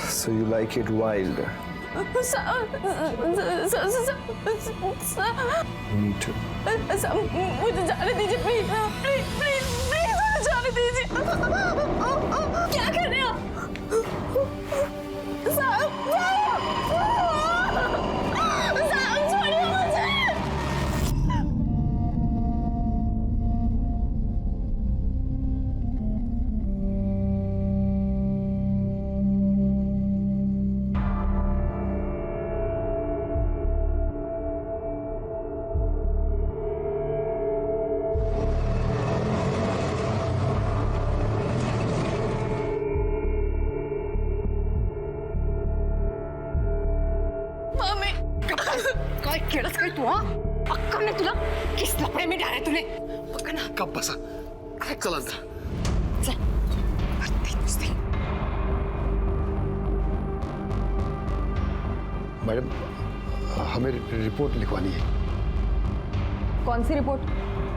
So you like it wild? Me too. मुझे जाने दीजिए प्लीज प्लीज प्लीज प्लीज मुझे जाने दीजिए। क्या कर रहे हो साहब? साहब छोड़िए मुझे। काय केलंस काय तू? अक्कल नाही तुला? किस लफडे में डाले तूने? पक्का ना? कब बसा? चल अंदर। चल। मैडम, हमें रिपोर्ट लिखवानी है। कौन सी रिपोर्ट?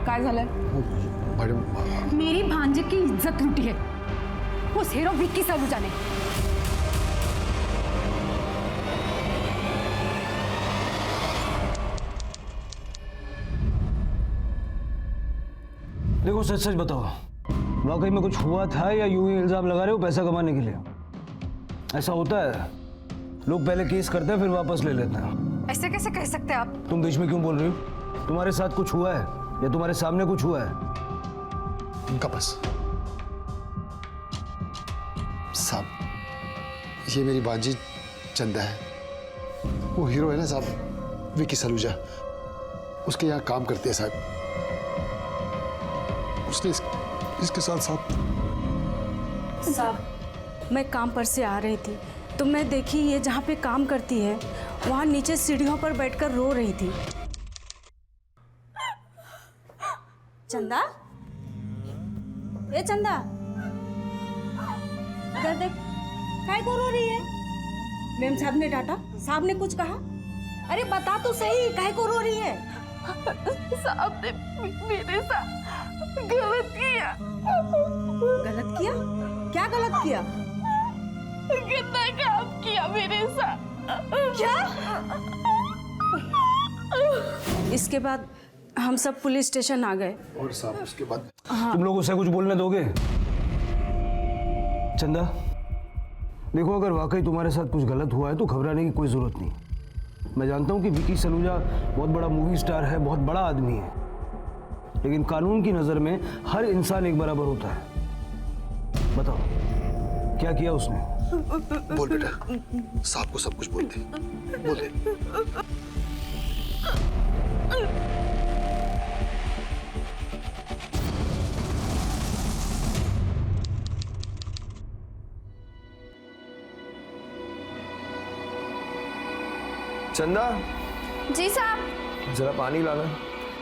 काय झालंय? मैडम, मेरी भांजे की इज्जत लूटी है उस हीरो विक्की सलूजा ने। देखो सच सच बताओ, वाकई में कुछ हुआ था या यूं ही इल्जाम लगा रहे हो पैसा कमाने के लिए? ऐसा होता है, लोग पहले केस करते हैं फिर वापस ले लेते हैं। ऐसे कैसे कह सकते हैं आप? तुम बीच में क्यों बोल रही हो? तुम्हारे साथ कुछ हुआ है या तुम्हारे सामने कुछ हुआ है? उनका बस साहब, ये मेरी बाजी चंदा है। वो हीरो है ना साहब, विक्की सलूजा, उसके यहाँ काम करते हैं साहब। उसने इसके साथ साहब, मैं काम पर से आ रही थी तो मैं देखी ये जहाँ पे काम करती है वहाँ नीचे सीढ़ियों पर बैठकर रो रही थी। चंदा, ए चंदा, इधर देख, काय को रो रही है? मेम साहब ने डांटा, साहब ने कुछ कहा? अरे बता तो सही, काय को रो रही है? साहब ने मेरे साथ गलत किया। गलत किया? क्या गलत किया? गंदा काम किया मेरे साथ। क्या? इसके बाद हम सब पुलिस स्टेशन आ गए। और साहब उसके बाद तुम लोग उसे कुछ बोलने दोगे? चंदा, देखो अगर वाकई तुम्हारे साथ कुछ गलत हुआ है तो घबराने की कोई जरूरत नहीं। मैं जानता हूँ कि विक्की सलूजा बहुत बड़ा मूवी स्टार है, बहुत बड़ा आदमी है, लेकिन कानून की नजर में हर इंसान एक बराबर होता है। बताओ क्या किया उसने? बोल बेटा, साहब को सब कुछ बोल दे, बोल दे। चंदा, जी साहब। जरा पानी लाना।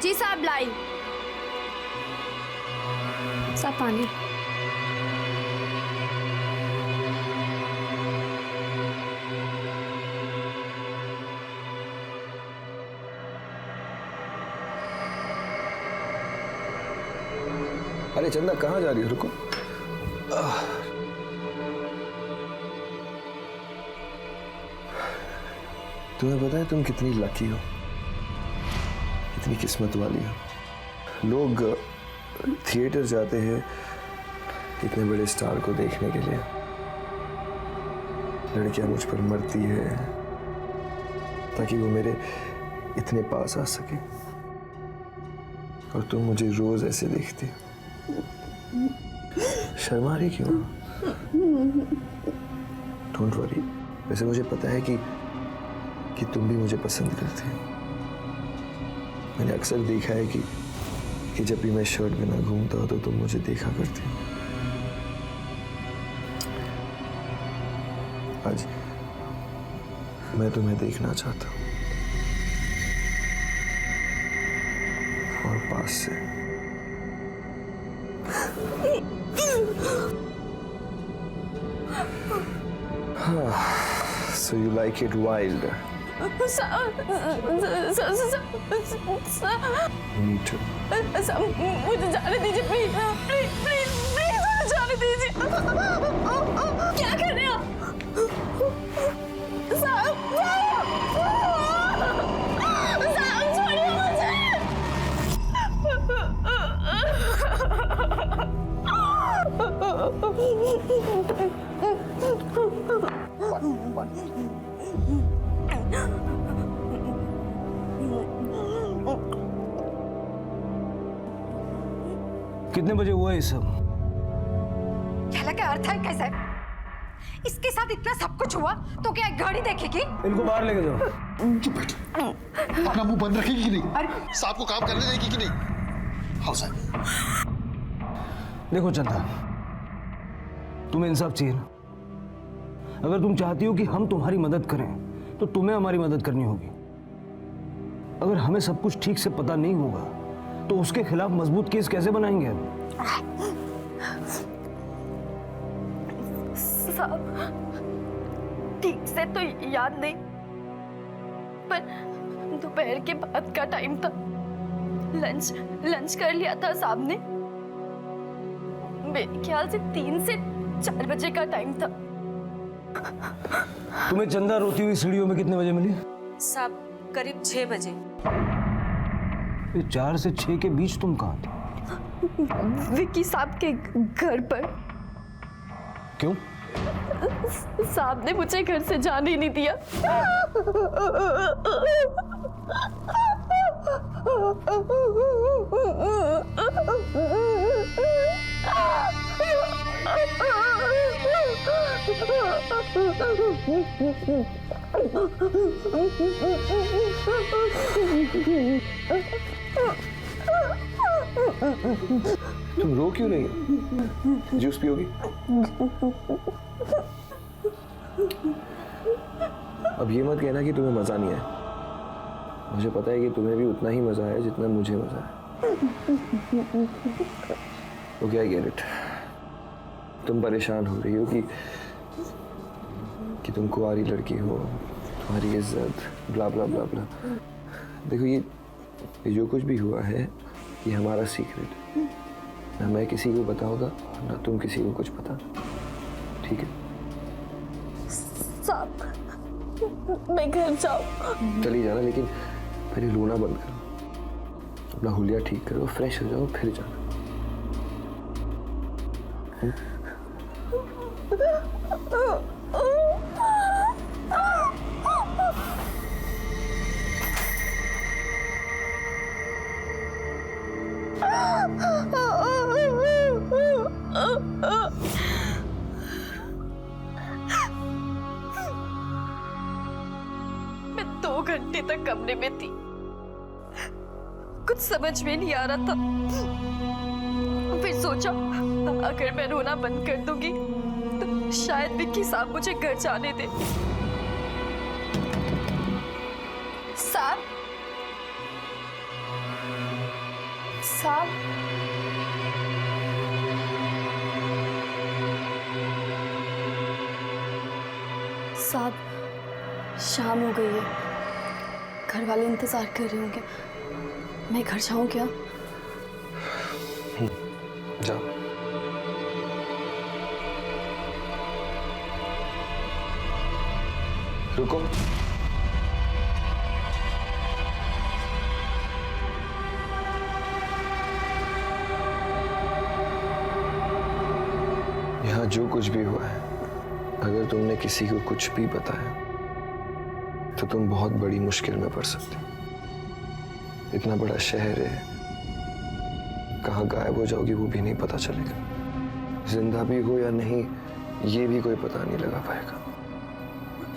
जी साहब, लाई। साहब पानी। अरे चंदा, कहाँ जा रही हो? रुको। तुम्हें पता है तुम कितनी लकी हो, कितनी किस्मत वाली हो। लोग थिएटर जाते हैं इतने बड़े स्टार को देखने के लिए, लड़कियां मुझ पर मरती है ताकि वो मेरे इतने पास आ सके, और तुम मुझे रोज ऐसे देखती हो। शर्मा रही क्यों? डोंट वरी, वैसे मुझे पता है कि तुम भी मुझे पसंद करते हो। मैंने अक्सर देखा है कि जब भी मैं शर्ट बिना घूमता हो तो तुम मुझे देखा करते हो। आज मैं तुम्हें देखना चाहता हूँ, और पास से। So you like it wild? मीट मुझे जाने दीजिए प्लीज प्लीज प्लीज प्लीज मुझे जाने दीजिए। क्या कर रहे हो साहब? साहब छोड़िए मुझे। कितने बजे हुआ ये सब? कहला क्या अर्थ है कैसे? इसके साथ इतना सब कुछ हुआ तो क्या एक गाड़ी देखेगी? इनको बाहर लेके जाओ। चुप बैठ। अपना मुंह बंद रखेगी कि नहीं? साहब को काम करने देगी कि नहीं? हाँ साहब। देखो चंदा, तुम्हें इंसाफ चाहिए ना? अगर तुम चाहती हो कि हम तुम्हारी मदद करें तो तुम्हें हमारी मदद करनी होगी। अगर हमें सब कुछ ठीक से पता नहीं होगा तो उसके खिलाफ मजबूत केस कैसे बनाएंगे हम? साहब ठीक से तो याद नहीं, पर दोपहर के बाद का टाइम था। लंच कर लिया था साहब ने। मेरे ख्याल से 3 से 4 बजे का टाइम था। तुम्हें चंदा रोती हुई सीढ़ियों में कितने बजे मिली? साहब करीब 6 बजे। ये 4 से 6 के बीच तुम कहाँ थे? विक्की साहब के घर पर। क्यों? साहब ने मुझे घर से जाने ही नहीं दिया। तुम रो क्यों रही हो? जूस पियोगी? अब ये मत कहना कि तुम्हें मजा नहीं आया। मुझे पता है कि तुम्हें भी उतना ही मजा आया जितना मुझे मजा आया। Okay, I get it. तुम परेशान हो रही हो कि तुम कुंवारी लड़की हो, तुम्हारी इज्जत, ब्ला ब्ला ब्ला ब्ला। देखो ये जो कुछ भी हुआ है ये हमारा सीक्रेट है। ना मैं किसी को बताऊंगा ना तुम किसी को कुछ पता, ठीक है? साहब मैं घर जाऊं? चली जाना, लेकिन पहले रोना बंद करो, अपना हुलिया ठीक करो, फ्रेश हो जाओ, फिर जाना। मैं 2 घंटे तक कमरे में थी, कुछ समझ में नहीं आ रहा था। फिर सोचा अगर मैं रोना बंद कर दूंगी तो शायद विक्की साहब मुझे घर जाने दे। साहब साहब साहब शाम हो गई है, घर वाले इंतजार कर रहे होंगे। मैं घर जाऊं क्या? जाओ। रुको। यहाँ जो कुछ भी हुआ है, अगर तुमने किसी को कुछ भी बताया तो तुम बहुत बड़ी मुश्किल में पड़ सकते हो। इतना बड़ा शहर है, कहाँ गायब हो जाओगी वो भी नहीं पता चलेगा। जिंदा भी हो या नहीं ये भी कोई पता नहीं लगा पाएगा।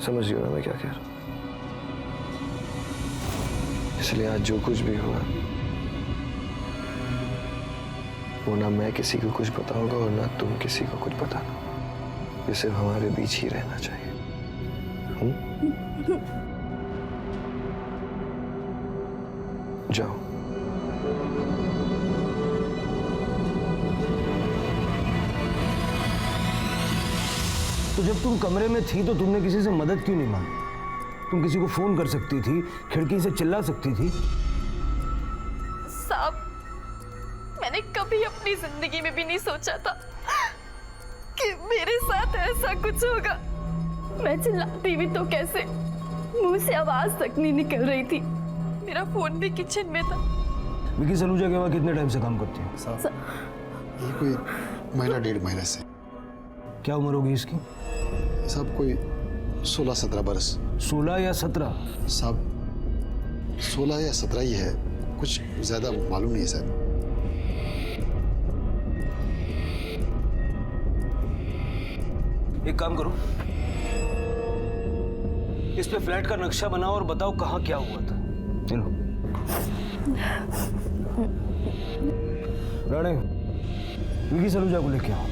समझ रही हो ना मैं क्या कह रहा हूँ? इसलिए आज जो कुछ भी हुआ वो ना मैं किसी को कुछ बताऊंगा और ना तुम किसी को कुछ बताना। ये सिर्फ हमारे बीच ही रहना चाहिए। जाओ। तो जब तुम कमरे में थी तो तुमने किसी से मदद क्यों नहीं मांगी? तुम किसी को फोन कर सकती थी, खिड़की से चिल्ला सकती थी। साहब, मैंने कभी अपनी जिंदगी में भी नहीं सोचा था कि मेरे साथ ऐसा कुछ होगा। मैं चिल्लाती भी तो कैसे, मुंह से आवाज तक नहीं निकल रही थी। मेरा फोन भी किचन में था। विकी सलूजा के वहाँ कितने टाइम से काम करती है? ये कोई महीना 1.5 महीने से। क्या उम्र होगी इसकी? साहब कोई 16-17 बरस। 16 या 17? साहब 16 या 17 ही है, कुछ ज्यादा मालूम नहीं है साहब। एक काम करो, इस पे फ्लैट का नक्शा बनाओ और बताओ कहाँ क्या हुआ था। राणे, विकी सलूजा को लेके आओ।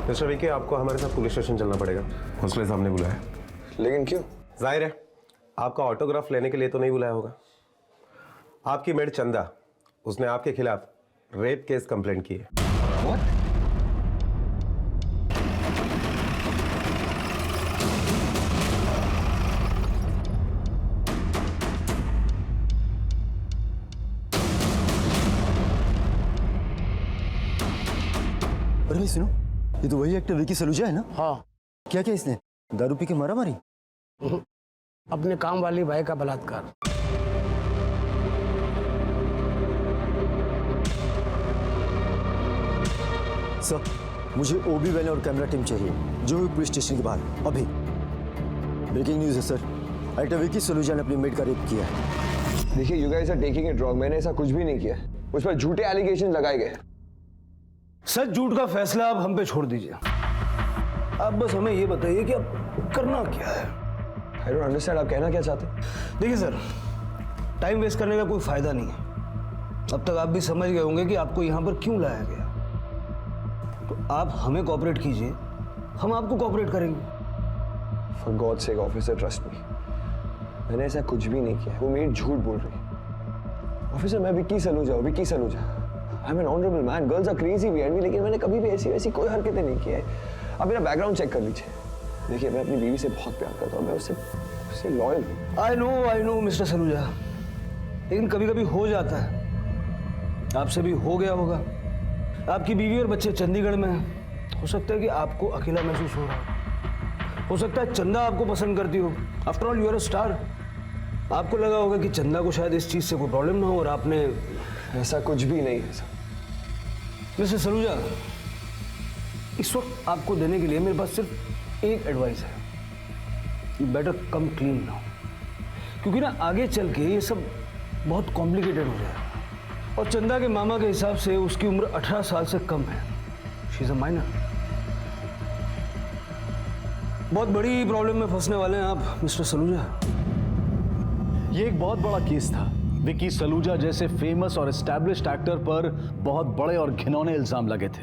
मिस्टर विकी, आपको हमारे साथ पुलिस स्टेशन चलना पड़ेगा। हौसले साहब ने बुलाया। लेकिन क्यों? जाहिर है आपका ऑटोग्राफ लेने के लिए तो नहीं बुलाया होगा। आपकी मेड चंदा, उसने आपके खिलाफ रेप केस कंप्लेंट की है। अरे भाई सुनो, ये तो वही एक्टर विकी सलूजा है ना? हाँ। क्या क्या इसने दारू पी के मारा मारी? अपने काम वाली भाई का बलात्कार। सर, मुझे ओबी वैन और कैमरा टीम चाहिए, जो भी पुलिस स्टेशन के बाहर अभी। ब्रेकिंग न्यूज़ है सर, एक्टर विकी सलूजा ने अपनी मेड का रेप किया है। देखिए, you guys are taking it wrong. मैंने ऐसा कुछ भी नहीं किया। उस पर झूठे एलिगेशन लगाए गए। सच झूठ का फैसला आप हम पे छोड़ दीजिए। आप बस हमें ये बताइए कि अब करना क्या है। आई डोंट अंडरस्टैंड, आप कहना क्या चाहते हैं? देखिए सर, टाइम वेस्ट करने का कोई फायदा नहीं है। अब तक आप भी समझ गए होंगे कि आपको यहाँ पर क्यों लाया गया। तो आप हमें कोऑपरेट कीजिए, हम आपको कोऑपरेट करेंगे। For God sake officer, trust me, मैंने ऐसा कुछ भी नहीं किया। वो मेरी झूठ बोल रही है। ऑफिसर, मैं विकी सलूजा हूँ, Vicky Saluja. I am an honourable man, girls are crazy behind me, लेकिन मैंने कभी भी ऐसी वैसी कोई हरकतें नहीं की है। आप मेरा बैकग्राउंड चेक कर लीजिए। देखिए, मैं अपनी बीवी से बहुत प्यार करता हूँ, मैं उससे लॉयल हूँ। आई नो मिस्टर सलूजा, लेकिन कभी कभी हो जाता है। आपसे भी हो गया होगा। आपकी बीवी और बच्चे चंडीगढ़ में हैं। हो सकता है कि आपको अकेला महसूस हो रहा हो सकता है चंदा आपको पसंद करती हो। After all you are a star. आपको लगा होगा कि चंदा को शायद इस चीज से कोई प्रॉब्लम ना हो, और आपने। ऐसा कुछ भी नहीं है सर। मिस्टर सलूजा, इस वक्त आपको देने के लिए मेरे पास सिर्फ एक एडवाइस है। You better come clean now, क्योंकि ना आगे चल के ये सब बहुत कॉम्प्लिकेटेड हो जाएगा। और चंदा के मामा के हिसाब से उसकी उम्र 18 साल से कम है। She is a minor. बहुत बड़ी प्रॉब्लम में फंसने वाले हैं आप मिस्टर सलूजा। ये एक बहुत बड़ा केस था। विकी सलूजा जैसे फेमस और एस्टैब्लिश्ड एक्टर पर बहुत बड़े और घिनौने इल्जाम लगे थे।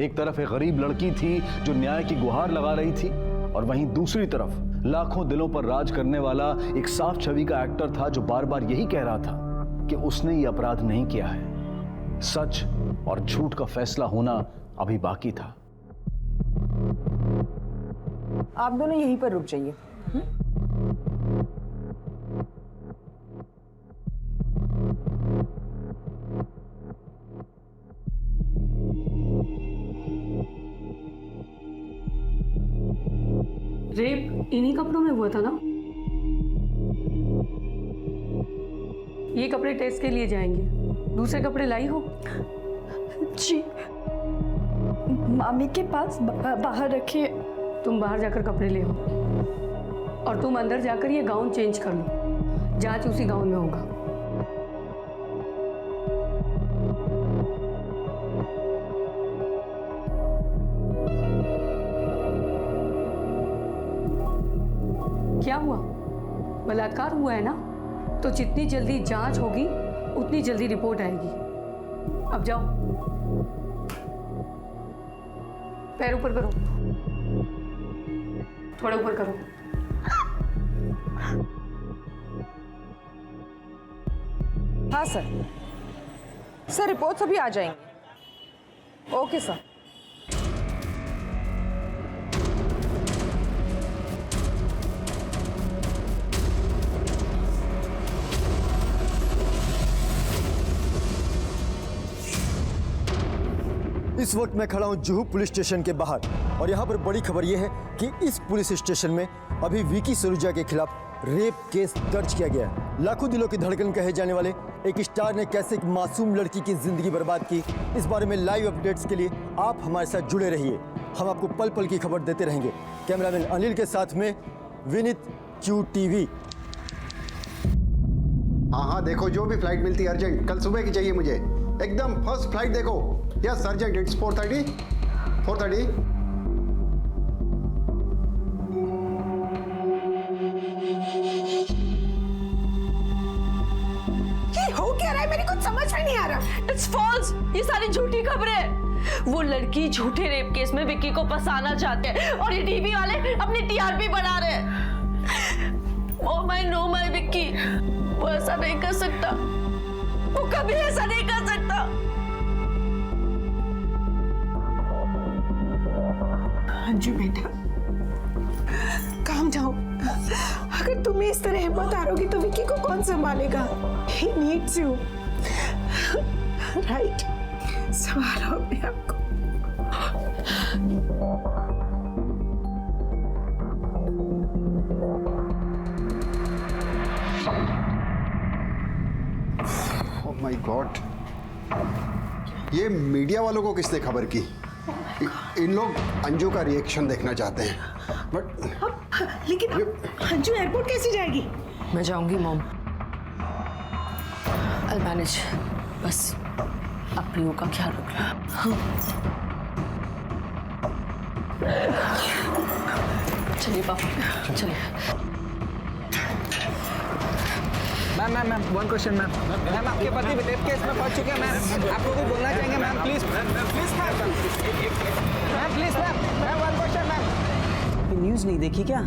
एक तरफ एक गरीब लड़की थी जो न्याय की गुहार लगा रही थी, और वहीं दूसरी तरफ लाखों दिलों पर राज करने वाला एक साफ छवि का एक्टर था जो बार बार यही कह रहा था कि उसने ये अपराध नहीं किया है। सच और झूठ का फैसला होना अभी बाकी था। आप दोनों यहीं पर रुक जाइए। रेप इन्हीं कपड़ों में हुआ था ना? ये कपड़े टेस्ट के लिए जाएंगे। दूसरे कपड़े लाई हो? जी, मामी के पास बाहर रखे। तुम बाहर जाकर कपड़े ले आओ, और तुम अंदर जाकर ये गाउन चेंज कर लो। जांच उसी गाउन में होगा। क्या हुआ? बलात्कार हुआ है ना? तो जितनी जल्दी जांच होगी उतनी जल्दी रिपोर्ट आएगी। अब जाओ। पैर ऊपर करो, थोड़ा ऊपर करो। हाँ सर रिपोर्ट्स अभी आ जाएंगे। Okay sir. इस वक्त मैं खड़ा हूं जुहू पुलिस स्टेशन के बाहर और यहां पर बड़ी खबर यह है कि इस पुलिस स्टेशन में अभी विकी सलूजा के खिलाफ रेप केस दर्ज किया गया है। लाखों दिलों की धड़कन कहे जाने वाले एक स्टार ने कैसे एक मासूम लड़की की जिंदगी बर्बाद की, इस बारे में लाइव अपडेट्स के लिए आप हमारे साथ जुड़े रहिए। हम आपको पल पल की खबर देते रहेंगे। कैमरामैन अनिल के साथ में विनीत, QTV। हाँ देखो, जो भी फ्लाइट मिलती है अर्जेंट, कल सुबह की चाहिए मुझे, एकदम फर्स्ट फ्लाइट देखो। Yes urgent, it's 4:30। ये हो क्या रहा है, मेरी कुछ समझ में नहीं आ रहा। इट्स फॉल्स, ये सारी झूठी खबरें हैं। वो लड़की झूठे रेप केस में विक्की को फंसाना चाहते हैं और ये टीवी वाले अपनी TRP बढ़ा रहे हैं। Oh my no my Vicky, वो ऐसा नहीं कर सकता, वो कभी ऐसा नहीं कर सकता। अंजू बेटा, काम जाओ। अगर तुम्हें इस तरह हिम्मत हारोगी तो विक्की को कौन संभालेगा? He needs you, right? संभालो अपने आप को। ओह माय गॉड, ये मीडिया वालों को किसने खबर की? इन लोग अंजू का रिएक्शन देखना चाहते हैं, बट लेकिन अंजू एयरपोर्ट कैसे जाएगी? मैं जाऊंगी मॉम, I'll manage। बस आप प्रियो का ख्याल रखना। चलिए पापा, चलिए। मैम वन क्वेश्चन मैम आपके पति रेप केस में फंस चुके हैं मैम, आप लोग भी बोलना चाहेंगे ma'am? Please ma'am one question ma'am. News नहीं देखी क्या?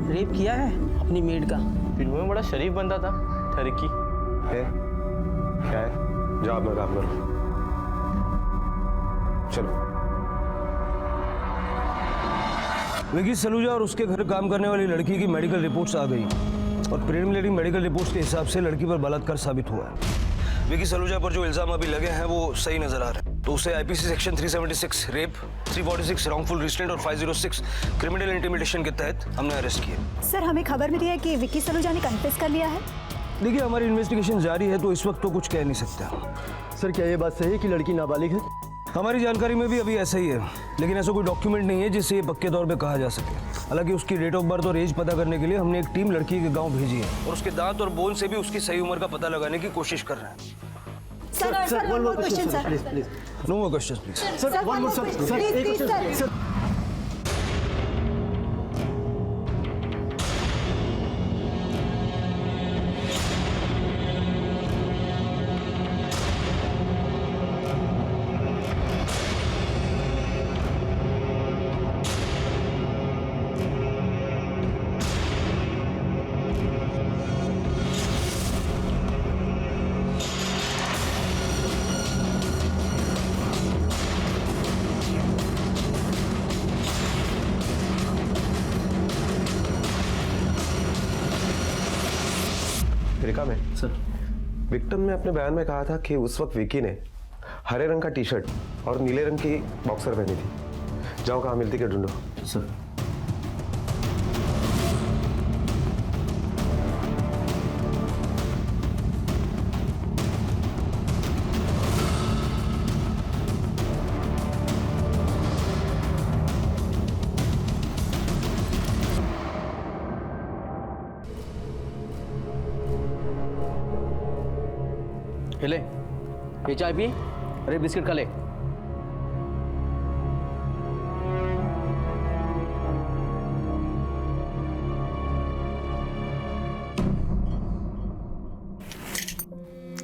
रेप किया है अपनी मेड का। फिल्म में बड़ा शरीफ बंदा था ठरकी है। क्या है? जाओ अपना काम करो, चलो। विकी सलूजा और उसके घर काम करने वाली लड़की की मेडिकल रिपोर्ट्स आ गई और प्रिलिमिनरी मेडिकल रिपोर्ट्स के हिसाब से लड़की पर बलात्कार साबित हुआ है। विकी सलूजा पर जो इल्जाम अभी लगे हैं वो सही नजर आ रहे हैं, तो उसे IPC section 376 rape, 346 wrongful restraint और 506 क्रिमिनल इंटिमिडेशन के तहत हमने अरेस्ट किया। सर, हमें खबर मिली है कि विक्की सलूजा ने कन्फेस कर लिया है। देखिए, हमारी इन्वेस्टिगेशन जारी है तो इस वक्त तो कुछ कह नहीं सकता। सर, क्या ये बात सही है कि लड़की नाबालिग है? हमारी जानकारी में भी अभी ऐसा ही है, लेकिन ऐसा कोई डॉक्यूमेंट नहीं है जिससे ये पक्के तौर पे कहा जा सके। हालांकि उसकी डेट ऑफ बर्थ और एज पता करने के लिए हमने एक टीम लड़की के गांव भेजी है और उसके दांत और बोन से भी उसकी सही उम्र का पता लगाने की कोशिश कर रहे हैं। Sir, one more question sir. No more questions please. Sir, one more sir. रिका में सर, विक्टिम ने अपने बयान में कहा था कि उस वक्त विकी ने हरे रंग का टी-शर्ट और नीले रंग की बॉक्सर पहनी थी। जाओ कहाँ मिलती के ढूंढो। सर। ले, ये चाय पी, अरे बिस्किट खा ले।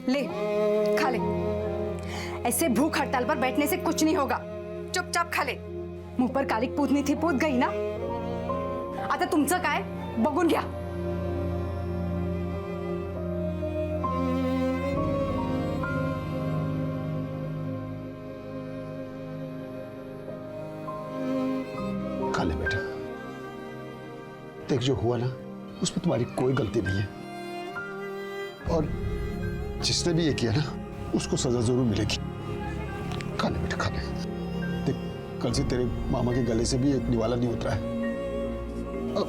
ले, खा ले। ऐसे भूख हड़ताल पर बैठने से कुछ नहीं होगा, चुपचाप खा ले। मुंह पर कालिक पूतनी थी, पूत गई ना. आता तुमचं काय बघून घ्या. काले बेटा, देख जो हुआ ना उसमें तुम्हारी कोई गलती नहीं है, और जिसने भी ये किया ना उसको सजा जरूर मिलेगी. काले बेटा काले, देख कल से तेरे मामा के गले से भी एक निवाला नहीं उतरा है. अब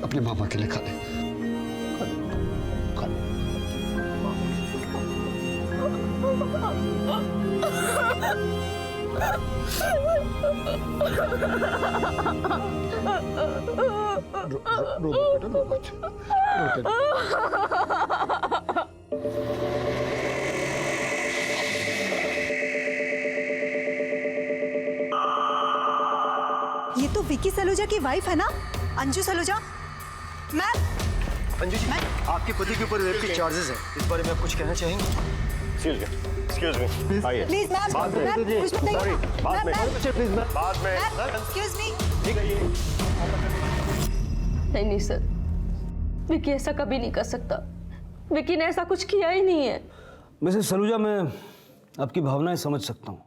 अपने मामा के लिए काले. रो बेटा, रो मत. ये तो विकी सलूजा की वाइफ है ना, अंजू सलूजा. मैम. अंजू जी, आपके पति के ऊपर रेप के चार्जेस हैं, इस बारे में आप कुछ कहना चाहेंगे? एक्सक्यूज मी, आइए. Please ma'am. बाद में. सॉरी, बाद में. प्लीज बाद में. Excuse me. नहीं सर, विकी ऐसा कभी नहीं कर सकता. विकी ने ऐसा कुछ किया ही नहीं है. मिसेस सलूजा, मैं आपकी भावनाएं समझ सकता हूँ,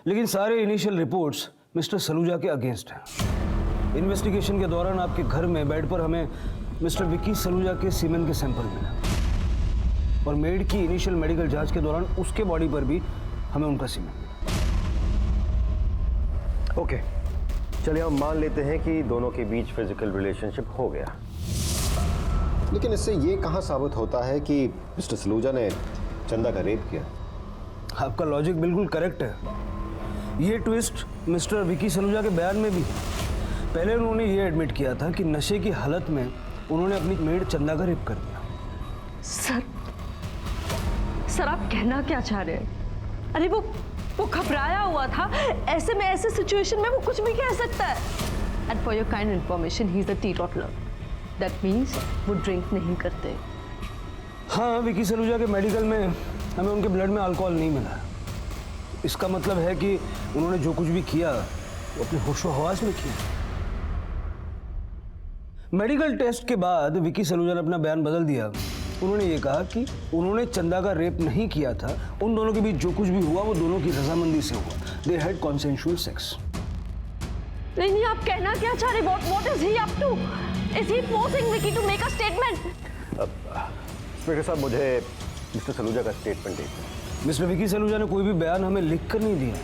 लेकिन सारे इनिशियल रिपोर्ट्स मिस्टर सलूजा के अगेंस्ट हैं. इन्वेस्टिगेशन के दौरान आपके घर में बेड पर हमें मिस्टर विकी सलूजा के सीमेन के सैंपल मिला, और मेड की इनिशियल मेडिकल जांच के दौरान उसके बॉडी पर भी हमें उनका सीमेन मिला. ओके, चलिए हम मान लेते हैं कि दोनों के बीच फिजिकल रिलेशनशिप हो गया, लेकिन इससे ये कहाँ साबित होता है कि मिस्टर सलूजा ने चंदा का रेप किया? आपका लॉजिक बिल्कुल करेक्ट है. ये ट्विस्ट मिस्टर विकी सलूजा के बयान में भी है. पहले उन्होंने ये एडमिट किया था कि नशे की हालत में उन्होंने अपनी मेड चंदा का रेप कर दिया. सर आप कहना क्या चाह रहे हैं? अरे वो घबराया हुआ था. ऐसे में ऐसे सिचुएशन में वो कुछ भी कह सकता है. And for your kind information, he is a teetotaler. That means वो ड्रिंक नहीं करते. हाँ, विकी सलूजा के मेडिकल में हमें उनके ब्लड में अल्कोहल नहीं मिला. इसका मतलब है कि उन्होंने जो कुछ भी किया वो अपने होशो हवास में किया. मेडिकल टेस्ट के बाद विकी सलूजा ने अपना बयान बदल दिया. उन्होंने ये कहा कि उन्होंने चंदा का रेप नहीं किया था. उन दोनों के बीच जो कुछ भी हुआ वो दोनों की रजामंदी से हुआ. They had consensual sex. नहीं, आप कहना क्या चाह रहे? What is he up to? Is he forcing Vicky to make a statement? Inspector साहब, मुझे मिस्टर सलूजा का स्टेटमेंट देखना. मिस्टर विकी सलूजा ने कोई भी बयान हमें लिख कर नहीं दिया.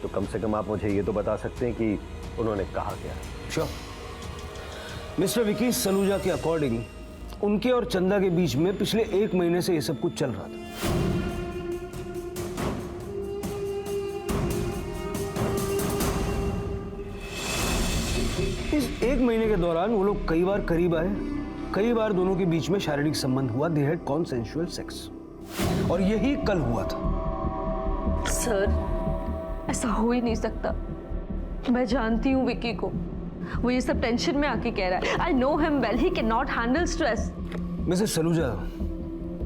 तो कम से कम आप मुझे ये तो बता सकते हैं कि उन्होंने कहा क्या. श्योर. मिस्टर विकी सलूजा के अकॉर्डिंग उनके और चंदा के बीच में पिछले 1 महीने से ये सब कुछ चल रहा था. इस 1 महीने के दौरान वो लोग कई बार करीब आए, कई बार दोनों के बीच में शारीरिक संबंध हुआ. दे हैड कॉन्सेंशुअल सेक्स, और यही कल हुआ था. सर ऐसा हो ही नहीं सकता. मैं जानती हूँ विकी को. वो ये सब टेंशन में आके कह रहा है. I know him well. He can not handle stress. Mrs Saluja,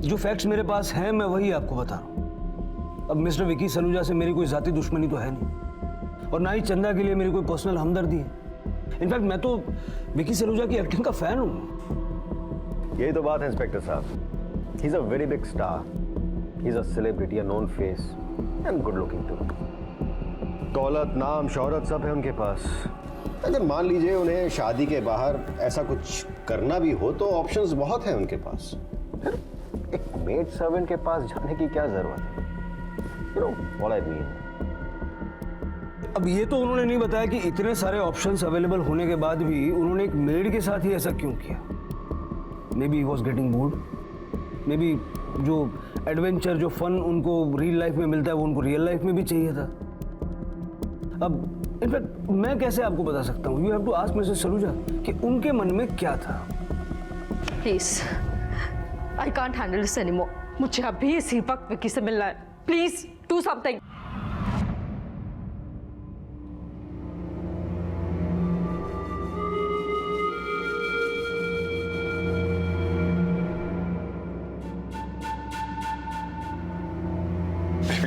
जो फैक्ट्स मेरे पास हैं मैं वही आपको बता रहा हूँ. अब मिस्टर विकी सलूजा से मेरी कोई जाती दुश्मनी तो है नहीं, और ना ही चंदा के लिए मेरी कोई पर्सनल हमदर्दी है. इनफैक्ट मैं तो विकी सलूजा की एक्टिंग का फैन हूँ. यही तो बात है इंस्पेक्टर साहब. He is a very big star. He is a celebrity, a known face, and good looking too. दौलत, नाम, शोहरत सब है उनके पास. अगर मान लीजिए उन्हें शादी के बाहर ऐसा कुछ करना भी हो तो ऑप्शंस बहुत हैं उनके पास. एक मेड सर्वेंट के पास जाने की क्या जरूरत है? You know what I mean. अब ये तो उन्होंने नहीं बताया कि इतने सारे ऑप्शंस अवेलेबल होने के बाद भी उन्होंने एक मेड के साथ ही ऐसा क्यों किया. May be he was getting bored. May be जो एडवेंचर, जो फन उनको रियल लाइफ में मिलता है वो उनको रियल लाइफ में भी चाहिए था. अब इनफैक्ट मैं कैसे आपको बता सकता हूँ? You have to ask Mrs Saluja कि उनके मन में क्या था. Please, I can't handle this anymore. मुझे अभी इसी वक्त विकी से मिलना है. Please do something.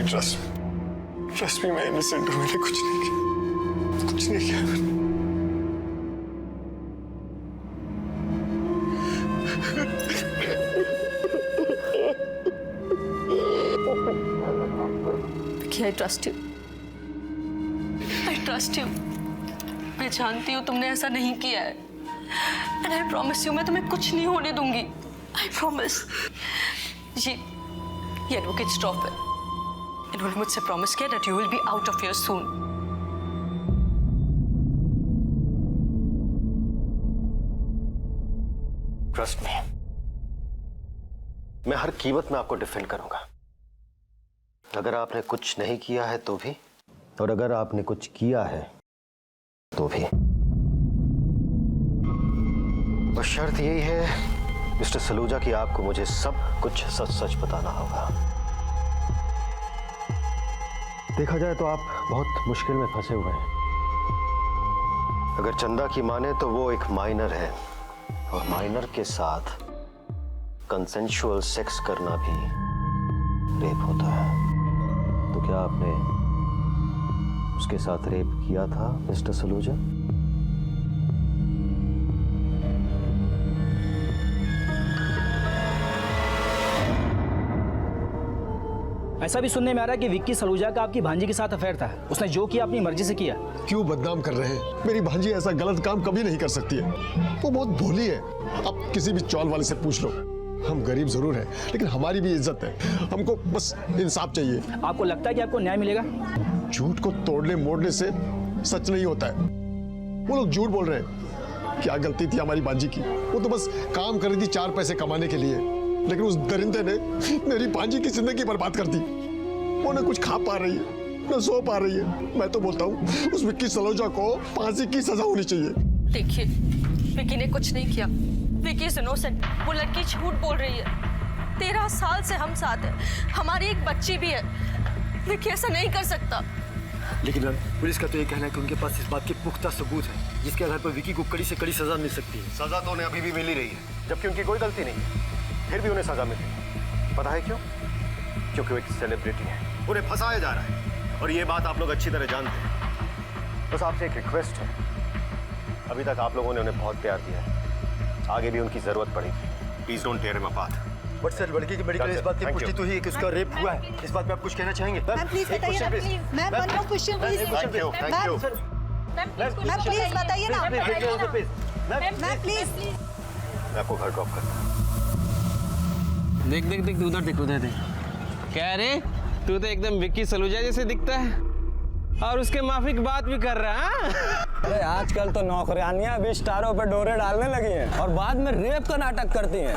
Trust me. Trust me, मैं इनोसेंट हूँ, मैंने कुछ नहीं किया, कुछ नहीं किया। I trust you. I trust you. मैं जानती हूँ तुमने ऐसा नहीं किया है। And I promise you, मैं तुम्हें कुछ नहीं होने दूंगी। I promise. ये एडवोकेट स्टॉप है। इन्होंने मुझसे प्रॉमिस किया that you will be out of here soon. Trust me, मैं हर कीमत में आपको डिफेंड करूंगा। अगर आपने कुछ नहीं किया है तो भी, और अगर आपने कुछ किया है तो भी। और शर्त यही है मिस्टर सलूजा कि आपको मुझे सब कुछ सच सच बताना होगा। देखा जाए तो आप बहुत मुश्किल में फंसे हुए हैं। अगर चंदा की माने तो वो एक माइनर है, और माइनर के साथ कंसेंशुअल सेक्स करना भी रेप होता है। तो क्या आपने उसके साथ रेप किया था मिस्टर सलूजा? ऐसा भी सुनने में आ रहा है कि विक्की सलूजा का आपकी भांजी के साथ अफेयर था। उसने जो किया अपनी मर्जी से किया। क्यों बदनाम कर रहे हैं? मेरी भांजी ऐसा गलत काम कभी नहीं कर सकती है। वो बहुत भोली है। अब किसी भी चौल वाले से पूछ लो। हम गरीब जरूर हैं, लेकिन हमारी भी इज्जत है। हमको बस इंसाफ चाहिए। आपको लगता है कि आपको न्याय मिलेगा? झूठ को तोड़ने मोड़ने से सच नहीं होता है। वो लोग झूठ बोल रहे हैं। क्या गलती थी हमारी बाजी की? वो तो बस काम कर रही थी 4 पैसे कमाने के लिए, लेकिन उस दरिंदे ने मेरी बाजी की जिंदगी बर्बाद कर दी। वो न कुछ खा पा रही है, न सो पा रही है। मैं तो बोलता हूँ उस विक्की सलूजा को फांसी की सजा होनी चाहिए। देखिए, विक्की ने कुछ नहीं किया। Vicky is innocent. वो लड़की झूठ बोल रही है। 13 साल से हम साथ हैं। हमारी एक बच्ची भी है। विक्की ऐसा नहीं कर सकता। लेकिन पुलिस का तो ये कहना है कि उनके पास इस बात के पुख्ता सबूत है जिसके आधार पर विक्की को कड़ी से कड़ी सजा मिल सकती है। सजा तो उन्हें अभी भी मिल ही रही है, जबकि उनकी कोई गलती नहीं है, फिर भी उन्हें सजा मिल रही है। पता है क्यों? क्योंकि वो एक सेलिब्रिटी है, उन्हें फंसाया जा रहा है, और ये बात आप लोग अच्छी तरह जानते हैं। बस आपसे एक रिक्वेस्ट है, अभी तक आप लोगों ने उन्हें बहुत प्यार दिया है, आगे भी उनकी जरूरत पड़ेगी। Please don't tear him apart. But sir, लड़की की मेडिकल इस बात की पुष्टि तो हुई है कि उसका रेप हुआ है। इस बात पे आप कुछ कहना चाहेंगे? मैम प्लीज बताइए ना, please. Ma'am one more question please. Thank you. Ma'am please बताइए ना। Ma'am please. मैं आपको घर ड्रॉप करता हूँ। देख देख देख, उधर देख, उधर देख। क्या रे, तू तो एकदम विक्की सलूजा जैसे दिखता है, और उसके माफिक बात भी कर रहा है। अरे आजकल तो नौकरानियां भी स्टारों पे डोरे डालने लगी हैं और बाद में रेप का नाटक करती हैं।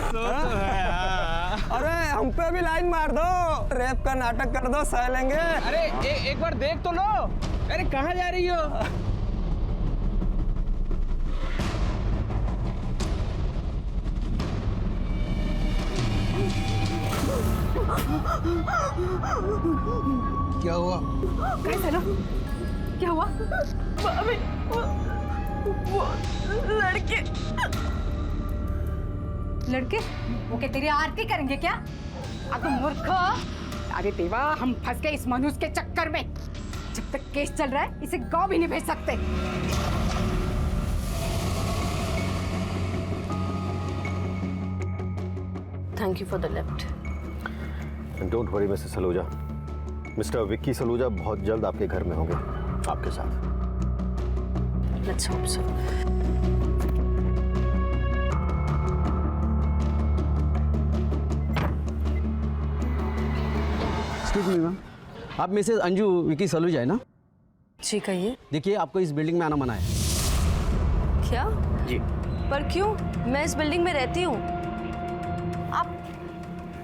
अरे हम पे भी लाइन मार दो, रेप का नाटक कर दो, सह लेंगे। अरे एक बार देख तो लो। अरे कहाँ जा रही हो? क्या हुआ? कैसे ना? क्या हुआ? भाभी, वो लड़के लड़के वो क्या तेरी आरती करेंगे क्या? अब मूर्ख। अरे देवा, हम फंस गए इस मनुष्य के चक्कर में। जब तक केस चल रहा है इसे गांव भी नहीं भेज सकते। Thank you for the lift. Don't worry mister Saluja, mister Vicky Saluja बहुत जल्द आपके घर में होंगे, आपके साथ। Let's hope so. Excuse me ma'am, आप मिसेज अंजू विक्की सलूजा है ना? जी कहिए। देखिए, आपको इस बिल्डिंग में आना मना है। क्या? जी। पर क्यों? मैं इस बिल्डिंग में रहती हूँ। आप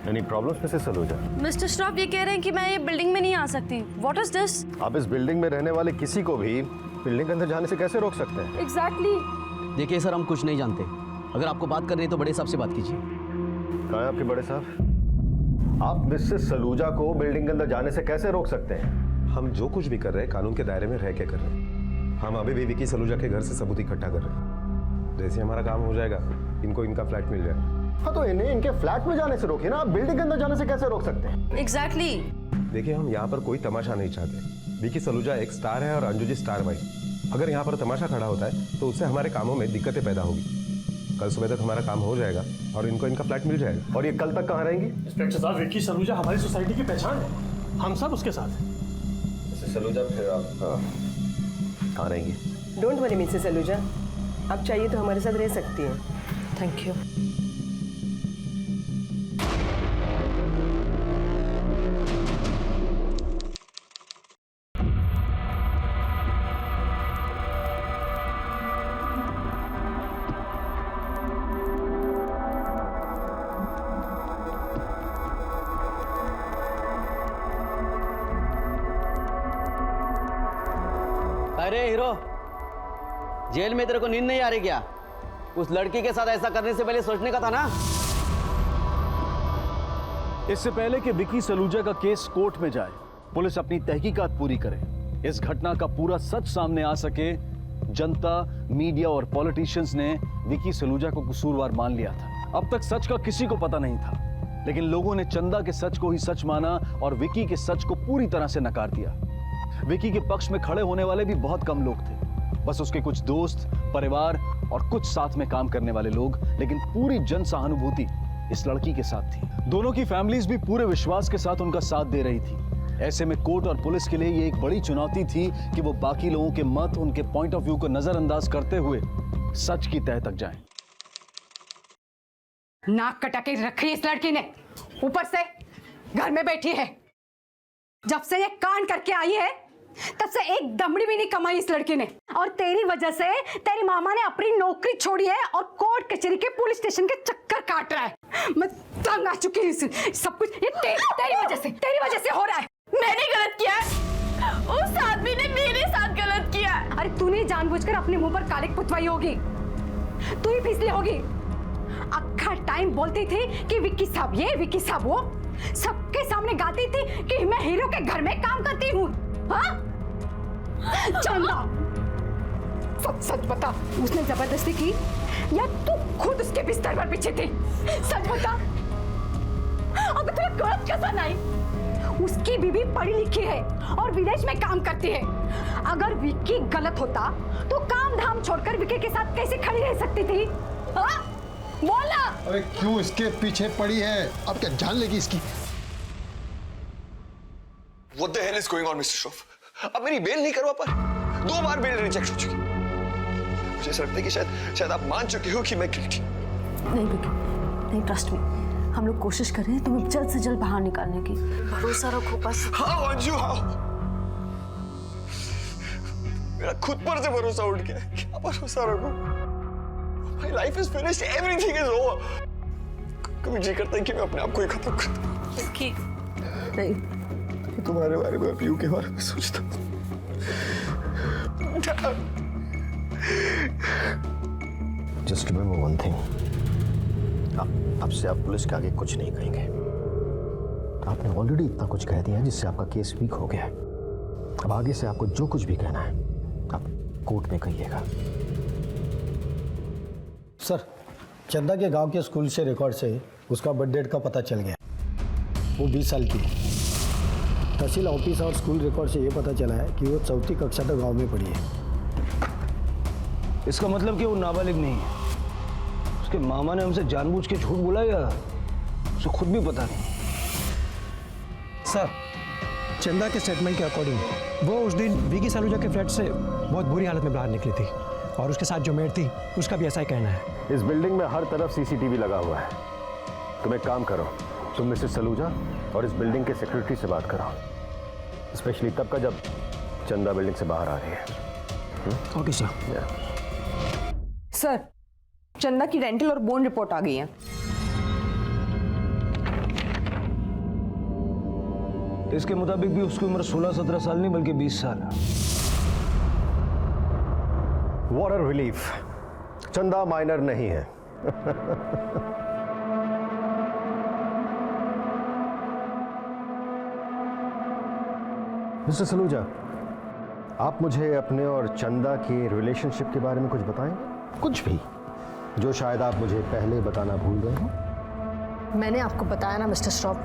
any problems Mrs Saluja? Mister Shroff ये कह रहे हैं कि मैं ये बिल्डिंग में नहीं आ सकती। What is this? आप इस बिल्डिंग में रहने वाले किसी को भी बिल्डिंग के अंदर जाने से कैसे रोक सकते हैं? एग्जैक्टली। देखिए सर, हम कुछ नहीं जानते। अगर आपको बात करनी है तो बड़े साहब से बात कीजिए। कहाँ है आपके बड़े साहब? आप मिसेस सलूजा को बिल्डिंग के अंदर जाने से कैसे रोक सकते हैं? हम जो कुछ भी कर रहे हैं कानून के दायरे में रह के कर रहे हैं। हम अभी भी विक्की सलूजा के घर से सबूत इकट्ठा कर रहे हैं। जैसे हमारा काम हो जाएगा, इनको इनका फ्लैट मिल जाएगा। हाँ, तो इन्हें इनके फ्लैट में जाने से रोकिए ना, आप बिल्डिंग के अंदर जाने से कैसे रोक सकते हैं? एग्जैक्टली। देखिए, हम यहाँ पर कोई तमाशा नहीं चाहते। विकी सलूजा एक स्टार है और अंजू जी स्टार वाइफ। अगर यहाँ पर तमाशा खड़ा होता है तो उससे हमारे कामों में दिक्कतें पैदा होगी। कल सुबह तक हमारा काम हो जाएगा और इनको इनका फ्लैट मिल जाएगा। और ये कल तक कहाँ रहेंगी? इंस्पेक्टर साहब, विकी सलूजा हमारी सोसाइटी की पहचान है, हम सब उसके साथ हैं। सलूजा फिर आप कहाँ रहेंगी? डोंट वरी मिसेस सलूजा, आप चाहिए तो हमारे साथ रह सकती हैं। Thank you. अरे हीरो, जेल में तेरे को नींद नहीं आ रही क्या? उस लड़की के साथ ऐसा करने से पहले सोचने का था ना। इससे पहले कि विकी सलूजा का केस कोर्ट में जाए, पुलिस अपनी तहकीकात पूरी करे, इस घटना का पूरा सच सामने आ सके, जनता, मीडिया और पॉलिटिशियंस ने विकी सलूजा को कसूरवार मान लिया था। अब तक सच का किसी को पता नहीं था, लेकिन लोगों ने चंदा के सच को ही सच माना और विकी के सच को पूरी तरह से नकार दिया। विकी के पक्ष में खड़े होने वाले भी बहुत कम लोग थे, बस उसके कुछ दोस्त, परिवार और कुछ साथ में काम करने वाले लोग, लेकिन पूरी जन सहानुभूति इस लड़की के साथ थी। दोनों की फैमिलीज भी पूरे विश्वास के साथ उनका साथ दे रही थी। ऐसे में कोर्ट और पुलिस के लिए ये एक बड़ी चुनौती थी कि वो बाकी लोगों के मत, उनके पॉइंट ऑफ व्यू को नजरअंदाज करते हुए सच की तह तक जाएं। नाक कटा के रखी इस लड़की ने, ऊपर से घर में बैठी है। जब से ये कांड करके आई है तब से एक दमड़ी भी नहीं कमाई इस लड़की ने, और तेरी वजह से तेरी मामा ने अपनी नौकरी छोड़ी है और कोर्ट कचहरी के पुलिस स्टेशन के चक्कर काट रहा है। मैं तंग आ चुकी हूँ, सब कुछ ये तेरी वजह से हो रहा है। मैंने गलत किया है, उस आदमी ने मेरे साथ गलत किया। अरे तूने जानबूझकर अपने मुंह पर कालिक पुतवाई होगी, तू ही फिसली होगी। अक्खा टाइम बोलती थी कि विक्की साहब ये, विक्की साहब वो, सबके सामने गाती थी कि मैं हीरो के घर में काम करती हूँ। हाँ? चंदा, सच बता, उसने जबरदस्ती की या तू खुद उसके बिस्तर पर पीछे थी? सच बता। अगर तुझे गलत कैसा नहीं, उसकी बीवी पढ़ी लिखी है और विदेश में काम करती है। अगर विक्की गलत होता तो काम धाम छोड़कर विक्की के साथ कैसे खड़ी रह सकती थी? हाँ? बोला। अरे क्यों इसके पीछे पड़ी है? अब क्या जान लेगी इसकी? What the hell is going on, Mr. Shroff? अब मेरी बेल नहीं करवा पर 2 बार बेल रिजेक्ट हो चुकी। मुझे ऐसा लगता है कि शायद आप मान चुके हो कि मैं गिल्टी। नहीं बेटू, नहीं, ट्रस्ट मी, हम लोग कोशिश कर रहे हैं तुम्हें जल्द से जल्द बाहर निकालने की। भरोसा रखो बस। हाँ अंजू, हाँ, मेरा खुद पर से भरोसा उठ गया। क्या भरोसा रखो? My life is finished, everything is over। कभी जी करता है कि मैं अपने आप को ही खत्म कर दूं। नहीं, तुम्हारे बारे में, पीयू के बारे में सोचता हूँ। जस्ट रिमेंबर वन थिंग, अब से आप पुलिस के आगे कुछ नहीं कहेंगे। आपने ऑलरेडी इतना कुछ कह दिया है जिससे आपका केस वीक हो गया है। अब आगे से आपको जो कुछ भी कहना है आप कोर्ट में कहिएगा। सर, चंदा के गांव के स्कूल से रिकॉर्ड से उसका बर्थ डेट का पता चल गया। वो 20 साल की है। तहसील ऑफिस और स्कूल रिकॉर्ड से ये पता चला है कि वो 4वीं कक्षा तक गांव में पढ़ी है। इसका मतलब कि वो नाबालिग नहीं है। उसके मामा ने हमसे जानबूझ के झूठ बोला या उसे खुद भी पता नहीं। सर, चंदा के स्टेटमेंट के अकॉर्डिंग वो उस दिन विकी सलूजा के फ्लैट से बहुत बुरी हालत में बाहर निकली थी और उसके साथ जो मेड थी उसका भी ऐसा ही कहना है। इस बिल्डिंग में हर तरफ सीसीटीवी लगा हुआ है। तुम एक काम करो, तुम मिसेस सलूजा और इस बिल्डिंग के सेक्रेटरी से बात करो, स्पेशली तब का जब चंदा बिल्डिंग से बाहर आ रही है। Okay sir. सर, चंदा की रेंटल और बोन रिपोर्ट आ गई है। इसके मुताबिक भी उसकी उम्र 16-17 साल नहीं बल्कि 20 साल है। What a relief, चंदा माइनर नहीं है। मिस्टर सलूजा, आप मुझे अपने और चंदा के रिलेशनशिप के बारे में कुछ बताएं, कुछ भी जो शायद आप मुझे पहले बताना भूल गए हो। मैंने आपको बताया ना मिस्टर श्रॉफ,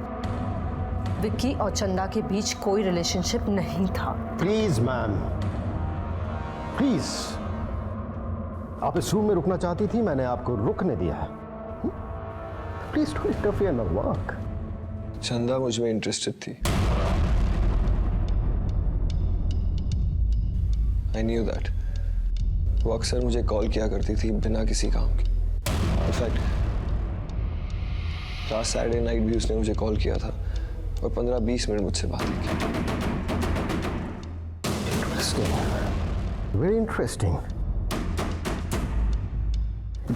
विक्की और चंदा के बीच कोई रिलेशनशिप नहीं था। Please ma'am, please. आप इस रूम में रुकना चाहती थी, मैंने आपको रुकने दिया है। Please don't interfere in our work. Chanda मुझ में इंटरेस्टेड थी। I knew that. वो अक्सर मुझे कॉल किया करती थी बिना किसी काम के। इनफैक्ट लास्ट सैटरडे नाइट भी उसने मुझे कॉल किया था और 15-20 मिनट मुझसे बात की। Very interesting.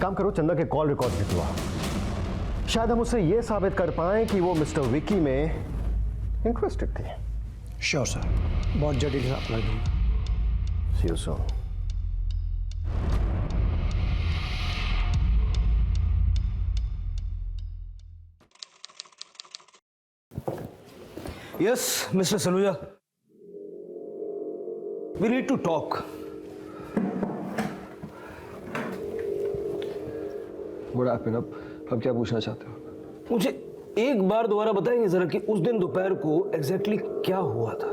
काम करो, चंदा के कॉल रिकॉर्ड निकलवा। शायद हम उससे यह साबित कर पाए कि वो मिस्टर विकी में इंटरेस्टेड थी। श्योर सर, बहुत जटिल हिसाब लग दूंगा। See you soon. Yes, Mr. Saluja. We need to talk. What happened? अब क्या पूछना चाहते हो? मुझे एक बार दोबारा बताएंगे जरा कि उस दिन दोपहर को एग्जैक्टली क्या हुआ था?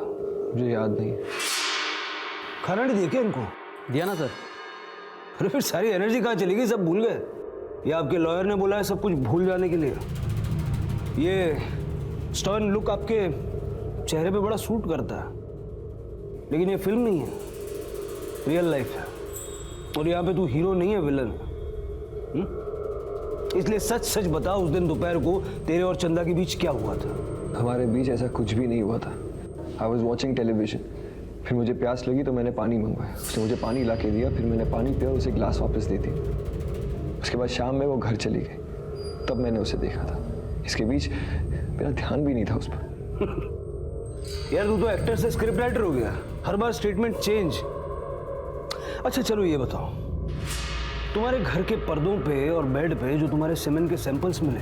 मुझे याद नहीं। खाना नहीं दिया क्या इनको? दिया ना सर। अरे फिर सारी एनर्जी कहाँ चली गई? सब भूल गए? या आपके लॉयर ने बोला है सब कुछ भूल जाने के लिए? ये स्टर्न लुक आपके चेहरे पे बड़ा सूट करता है, लेकिन ये फिल्म नहीं है, रियल लाइफ है। और यहाँ पे तू हीरो नहीं है, विलन है। इसलिए सच सच बता, उस दिन दोपहर को तेरे और चंदा के बीच क्या हुआ था? हमारे बीच ऐसा कुछ भी नहीं हुआ था। आई वॉज वॉचिंग टेलीविजन, फिर मुझे प्यास लगी तो मैंने पानी मंगवाया। उसने मुझे पानी ला के दिया, फिर मैंने पानी पिया, उसे ग्लास वापस दी थी। उसके बाद शाम में वो घर चली गई, तब मैंने उसे देखा था। इसके बीच मेरा ध्यान भी नहीं था उस पर। यार तू तो एक्टर से स्क्रिप्ट राइटर हो गया, हर बार स्टेटमेंट चेंज। अच्छा चलो ये बताओ, तुम्हारे घर के पर्दों पे और बेड पे जो तुम्हारे सीमेंट के सैंपल्स मिले,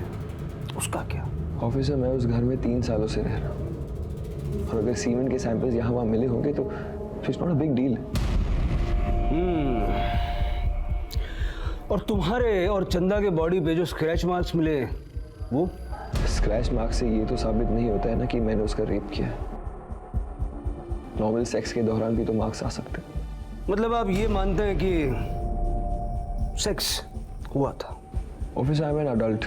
उसका क्या? ऑफिसर, मैं उस घर में 3 सालों से रह रहा हूँ, और अगर सीमेंट के सैंपल्स यहाँ वहाँ मिले होंगे तो it's not a big deal. और तुम्हारे और चंदा के बॉडी पे जो स्क्रैच मार्क्स मिले, वो? स्क्रैच मार्क से ये तो साबित नहीं होता है ना कि मैंने उसका रेप किया है। नॉर्मल सेक्स के दौरान भी तो मार्क्स आ सकते हैं। मतलब आप ये मानते हैं कि सेक्स हुआ था? Officer, I am an adult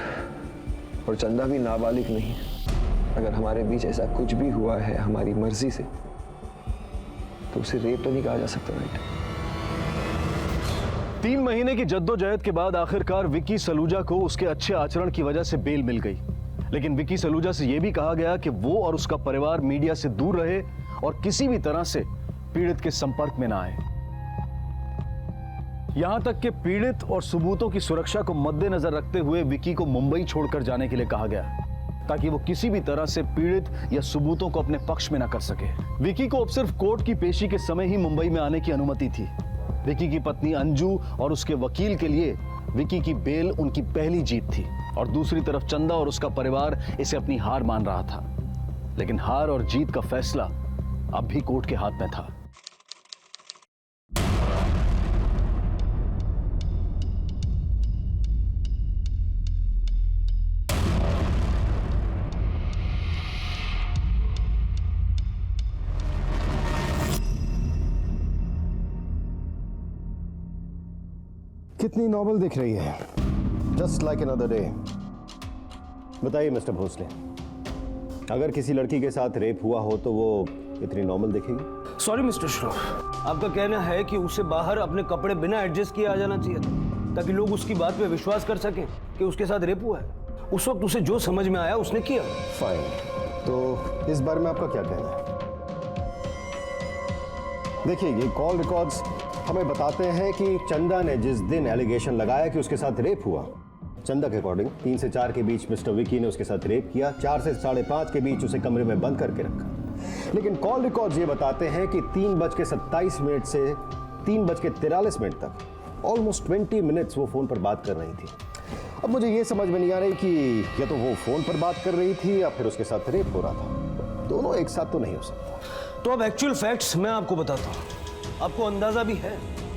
और चंदा भी नाबालिग नहीं है। अगर हमारे बीच ऐसा कुछ भी हुआ है हमारी मर्जी से, तो उसे रेप तो नहीं कहा जा सकता, राइट? 3 महीने की जद्दोजहद के बाद आखिरकार विकी सलूजा को उसके अच्छे आचरण की वजह से बेल मिल गई। लेकिन विकी सलूजा से यह भी कहा गया कि वो और उसका परिवार मीडिया से दूर रहे और किसी भी तरह से पीड़ित के संपर्क में ना आए। यहां तक कि पीड़ित और सबूतों की सुरक्षा को मद्देनजर रखते हुए विकी को मुंबई छोड़कर जाने के लिए कहा गया, ताकि वो किसी भी तरह से पीड़ित या सबूतों को अपने पक्ष में ना कर सके। विकी को अब सिर्फ कोर्ट की पेशी के समय ही मुंबई में आने की अनुमति थी। विकी की पत्नी अंजू और उसके वकील के लिए विकी की बेल उनकी पहली जीत थी, और दूसरी तरफ चंदा और उसका परिवार इसे अपनी हार मान रहा था। लेकिन हार और जीत का फैसला अब भी कोर्ट के हाथ में था। कितनी नॉवल दिख रही है, जस्ट लाइक अनदर डे। बताइए मिस्टर भोसले, अगर किसी लड़की के साथ रेप हुआ हो तो वो इतनी नॉर्मल दिखेगी? सॉरी मिस्टर श्रॉफ, आपका कहना है कि उसे बाहर अपने कपड़े बिना एडजस्ट किए आ जाना चाहिए था, ताकि लोग उसकी बात पे विश्वास कर सकें कि उसके साथ रेप हुआ है। उस वक्त उसे जो समझ में आया उसने किया। फाइन, तो इस बारे में आपका क्या कहना है? देखिए, ये कॉल रिकॉर्ड्स हमें बताते हैं कि चंदा ने जिस दिन एलिगेशन लगाया कि उसके साथ रेप हुआ, चंदा के अकॉर्डिंग 3 से 4 के बीच मिस्टर विकी ने उसके साथ रेप किया, 4 से 5:30 के बीच उसे कमरे में बंद करके रखा। लेकिन कॉल रिकॉर्ड्स ये बताते हैं कि 3:27 से 3:43 तक ऑलमोस्ट 20 मिनट्स वो फोन पर बात कर रही थी। अब मुझे ये समझ में नहीं आ रही कि या तो वो फोन पर बात कर रही थी या फिर उसके साथ रेप हो रहा था। दोनों एक साथ तो नहीं हो सकता। तो अब एक्चुअल फैक्ट्स मैं आपको बताता हूँ। आपको अंदाजा भी है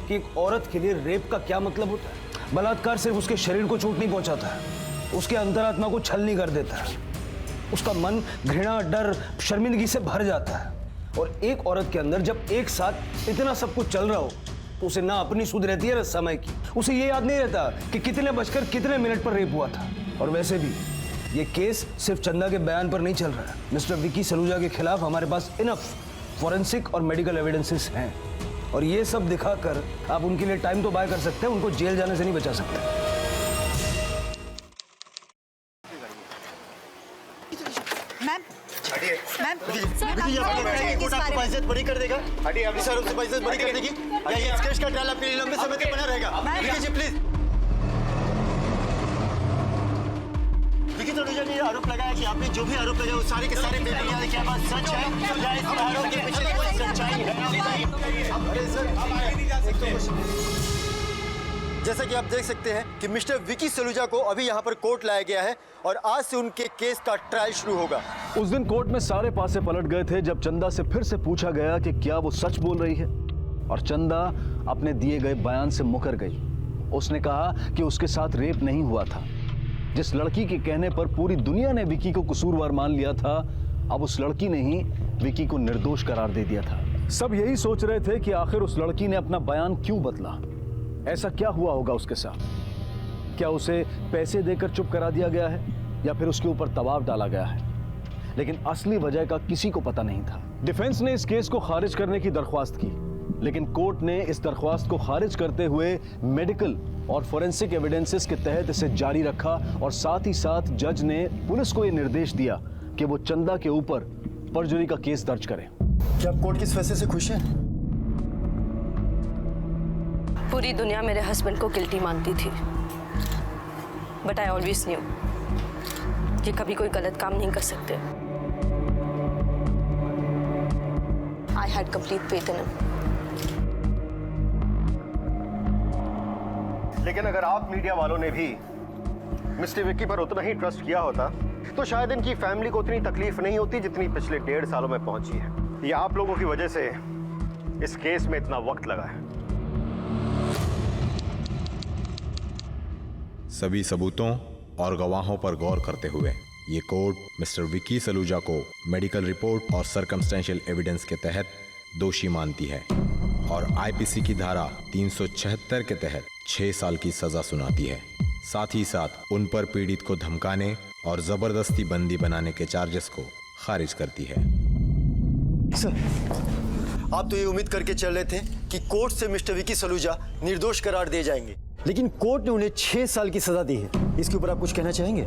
कि एक औरत के लिए रेप का क्या मतलब होता है। बलात्कार सिर्फ उसके शरीर को चोट नहीं पहुंचाता है, उसके अंतरात्मा को छलनी कर देता है। उसका मन घृणा, डर, शर्मिंदगी से भर जाता है और एक औरत के अंदर जब एक साथ इतना सब कुछ चल रहा हो तो उसे ना अपनी सुध रहती है ना समय की। उसे ये याद नहीं रहता कि कितने बजकर कितने मिनट पर रेप हुआ था। और वैसे भी ये केस सिर्फ चंदा के बयान पर नहीं चल रहा है। मिस्टर विकी सलूजा के खिलाफ हमारे पास इनफ फॉरेंसिक और मेडिकल एविडेंसेस हैं, और ये सब दिखाकर आप उनके लिए टाइम तो बाय कर सकते हैं, उनको जेल जाने से नहीं बचा सकते। बड़ी कर देगा, बड़ी कर देगी। ये केस का ट्रायल आपके लिए लंबे समय तक बना रहेगा। विकी जी प्लीज। विकी सलूजा ने आरोप लगाया कि आपने जो भी आरोप लगाया वो सारे के सारे बेबुनियाद क्या बात सच है या इस आरोप के पीछे कोई सच्चाई है? अरे सर अब आगे नहीं जा सकते। जैसा कि आप देख सकते हैं कि मिस्टर विकी सलूजा को अभी यहाँ पर कोर्ट लाया गया है और आज से उनके केस का ट्रायल शुरू होगा। उस दिन कोर्ट में सारे पासे पलट गए थे जब चंदा से फिर से पूछा गया कि क्या वो सच बोल रही है, और चंदा अपने दिए गए बयान से मुकर गई। उसने कहा कि उसके साथ रेप नहीं हुआ था। जिस लड़की के कहने पर पूरी दुनिया ने विकी को कसूरवार मान लिया था, अब उस लड़की ने ही विकी को निर्दोष करार दे दिया था। सब यही सोच रहे थे कि आखिर उस लड़की ने अपना बयान क्यों बदला, ऐसा क्या हुआ होगा उसके साथ। क्या उसे पैसे देकर चुप करा दिया गया है या फिर उसके ऊपर दबाव डाला गया है, लेकिन असली वजह का किसी को पता नहीं था। डिफेंस ने इस केस को खारिज करने की दरख्वास्त की, लेकिन कोर्ट ने इस दरख्वास्त को खारिज करते हुए मेडिकल और फोरेंसिक एविडेंसेस के तहत इसे जारी रखा, और साथ ही साथ जज ने पुलिस को यह निर्देश दिया कि वो चंदा के ऊपर परजुरी का केस दर्ज करे। क्या आप कोर्ट के इस फैसले से खुश हैं? पूरी दुनिया मेरे हस्बैंड को गिल्टी मानती थी, बट आई ऑलवेज न्यू कि कभी कोई गलत काम नहीं कर सकते। I had complete faith in him. लेकिन अगर आप मीडिया वालों ने भी मिस्टर विक्की पर उतना ही ट्रस्ट किया होता तो शायद इनकी फैमिली को उतनी तकलीफ नहीं होती जितनी पिछले 1.5 सालों में पहुंची है। ये आप लोगों की वजह से इस केस में इतना वक्त लगा है। सभी सबूतों और गवाहों पर गौर करते हुए ये कोर्ट मिस्टर विकी सलूजा को मेडिकल रिपोर्ट और सर्कमस्टेंशियल एविडेंस के तहत दोषी मानती है और आईपीसी की धारा 376 के तहत 6 साल की सजा सुनाती है। साथ ही साथ उन पर पीड़ित को धमकाने और जबरदस्ती बंदी बनाने के चार्जेस को खारिज करती है। सर, आप तो ये उम्मीद करके चल रहे थे कि कोर्ट से मिस्टर विकी सलूजा निर्दोष करार दे जाएंगे, लेकिन कोर्ट ने उन्हें 6 साल की सजा दी है। इसके ऊपर आप कुछ कहना चाहेंगे?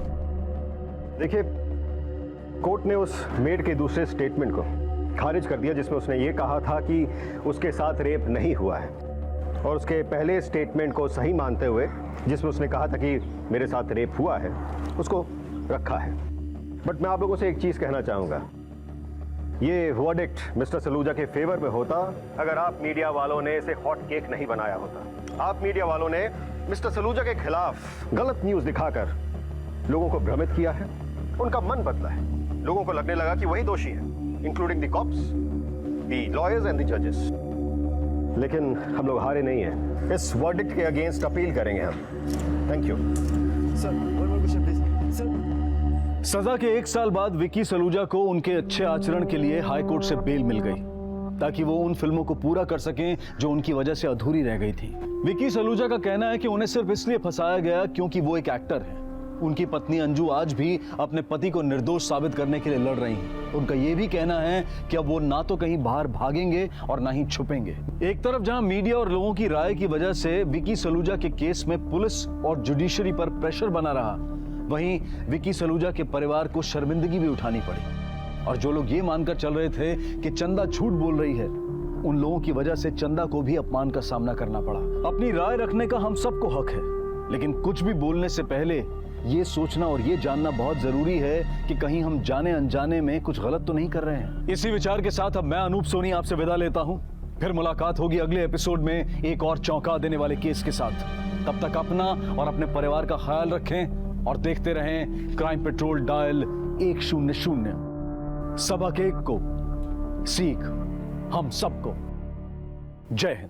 देखिए, कोर्ट ने उस मेड के दूसरे स्टेटमेंट को खारिज कर दिया जिसमें उसने ये कहा था कि उसके साथ रेप नहीं हुआ है, और उसके पहले स्टेटमेंट को सही मानते हुए जिसमें उसने कहा था कि मेरे साथ रेप हुआ है, उसको रखा है। बट मैं आप लोगों से एक चीज़ कहना चाहूँगा, ये वर्डिक्ट मिस्टर सलूजा के फेवर में होता अगर आप मीडिया वालों ने इसे हॉट केक नहीं बनाया होता। आप मीडिया वालों ने मिस्टर सलूजा के खिलाफ गलत न्यूज़ दिखाकर लोगों को भ्रमित किया है, उनका मन बदला है। लोगों को लगने लगा कि वही दोषी है, including the cops, the lawyers and the जजेस। लेकिन हम लोग हारे नहीं हैं। इस वर्डिक्ट के अगेंस्ट अपील करेंगे हम। Thank you sir. One more question please sir. सजा के 1 साल बाद विकी सलूजा को उनके अच्छे आचरण के लिए हाई कोर्ट से बेल मिल गई ताकि वो उन फिल्मों को पूरा कर सकें जो उनकी वजह से अधूरी रह गई थी। विकी सलूजा का कहना है कि उन्हें सिर्फ इसलिए फंसाया गया क्योंकि वो एक एक्टर है। उनकी पत्नी अंजू आज भी अपने पति को निर्दोष साबित करने के लिए लड़ रही हैं। उनका ये भी कहना है कि अब वो ना तो कहीं बाहर भागेंगे और ना ही छुपेंगे। एक तरफ जहां मीडिया और लोगों की राय की वजह से विकी सलूजा के केस में पुलिस और जुडिशरी पर प्रेशर बना रहा, वहीं विकी सलूजा के परिवार को शर्मिंदगी भी उठानी पड़ी। और जो लोग ये मानकर चल रहे थे कि चंदा झूठ बोल रही है, उन लोगों की वजह से चंदा को भी अपमान का सामना करना पड़ा। अपनी राय रखने का हम सबको हक है, लेकिन कुछ भी बोलने से पहले ये सोचना और ये जानना बहुत जरूरी है कि कहीं हम जाने अनजाने में कुछ गलत तो नहीं कर रहे हैं। इसी विचार के साथ अब मैं अनूप सोनी आपसे विदा लेता हूं। फिर मुलाकात होगी अगले एपिसोड में एक और चौंका देने वाले केस के साथ। तब तक अपना और अपने परिवार का ख्याल रखें और देखते रहें क्राइम पेट्रोल डायल 100। सबक एक को सीख हम सबको। जय हिंद।